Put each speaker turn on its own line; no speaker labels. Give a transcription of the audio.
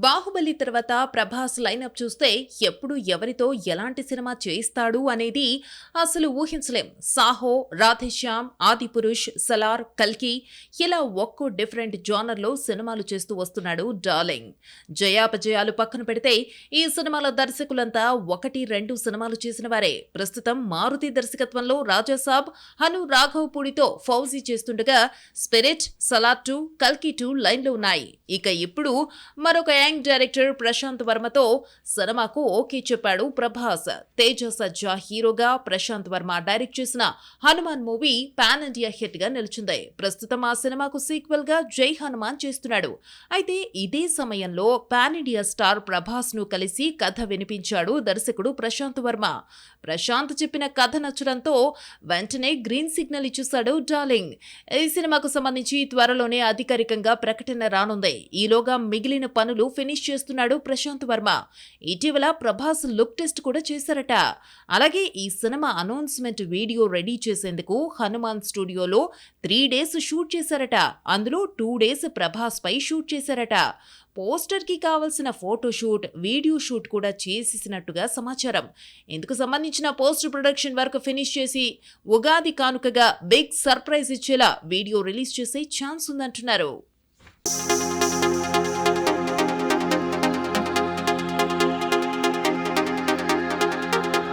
బాహుబలి తర్వాత ప్రభాస్ లైనప్ చూస్తే ఎప్పుడు ఎవరితో ఎలాంటి సినిమా చేయిస్తాడు అనేది అసలు ఊహించలేం. సాహో, రాధేశ్యామ్, ఆదిపురుష్, సలార్, కల్కి ఇలా ఒక్కో డిఫరెంట్ జానర్లో సినిమాలు చేస్తూ వస్తున్నాడు డార్లింగ్. జయాపజయాలు పక్కన పెడితే ఈ సినిమాల దర్శకులంతా 1-2 సినిమాలు చేసిన వారే. ప్రస్తుతం మారుతి దర్శకత్వంలో రాజాసాబ్, హను రాఘవపూడితో ఫౌజీ చేస్తుండగా స్పిరిట్, సలార్ 2, కల్కి 2 లైన్లో ఉన్నాయి. ఇక ఇప్పుడు మరొక యంగ్ డైరెక్టర్ ప్రశాంత్ వర్మతో సినిమాకు ఓకే చెప్పాడు ప్రభాస్. తేజ సజ్జా హీరోగా ప్రశాంత్ వర్మ డైరెక్ట్ చేసిన Hanuman movie pan India hit గా నిలిచింది. ప్రస్తుతం ఆ సినిమాకు సీక్వెల్ గా జై హనుమాన్ చేస్తున్నాడు. అయితే ఇదే సమయంలో పాన్ ఇండియా స్టార్ ప్రభాస్ ను కలిసి కథ వినిపించాడు దర్శకుడు ప్రశాంత్ వర్మ. ప్రశాంత్ చెప్పిన కథ నచ్చడంతో వెంటనే గ్రీన్ సిగ్నల్ ఇచ్చేశాడు డార్లింగ్. ఈ సినిమాకు సంబంధించి త్వరలోనే అధికారికంగా ప్రకటన రానుంది. ఈలోగా మిగిలిన పనులు ఫినిష్ చేస్తున్నాడు ప్రశాంత్ వర్మ. ఇటీవల ప్రభాస్ లుక్ టెస్ట్ కూడా చేశారట. అలాగే ఈ సినిమా అనౌన్స్మెంట్ వీడియో రెడీ చేసేందుకు హనుమాన్ స్టూడియోలో 3 days షూట్ చేశారట. అందులో 2 days ప్రభాస్ పై షూట్ చేశారట. పోస్టర్ కి కావలసిన ఫోటో షూట్, వీడియో షూట్ కూడా చేసేసినట్టుగా సమాచారం. ఇందుకు సంబంధించిన పోస్ట్ ప్రొడక్షన్ వర్క్ ఫినిష్ చేసి ఉగాది కానుకగా బిగ్ సర్ప్రైజ్ ఇచ్చేలా వీడియో రిలీజ్ చేసే ఛాన్స్ ఉందంటున్నారు.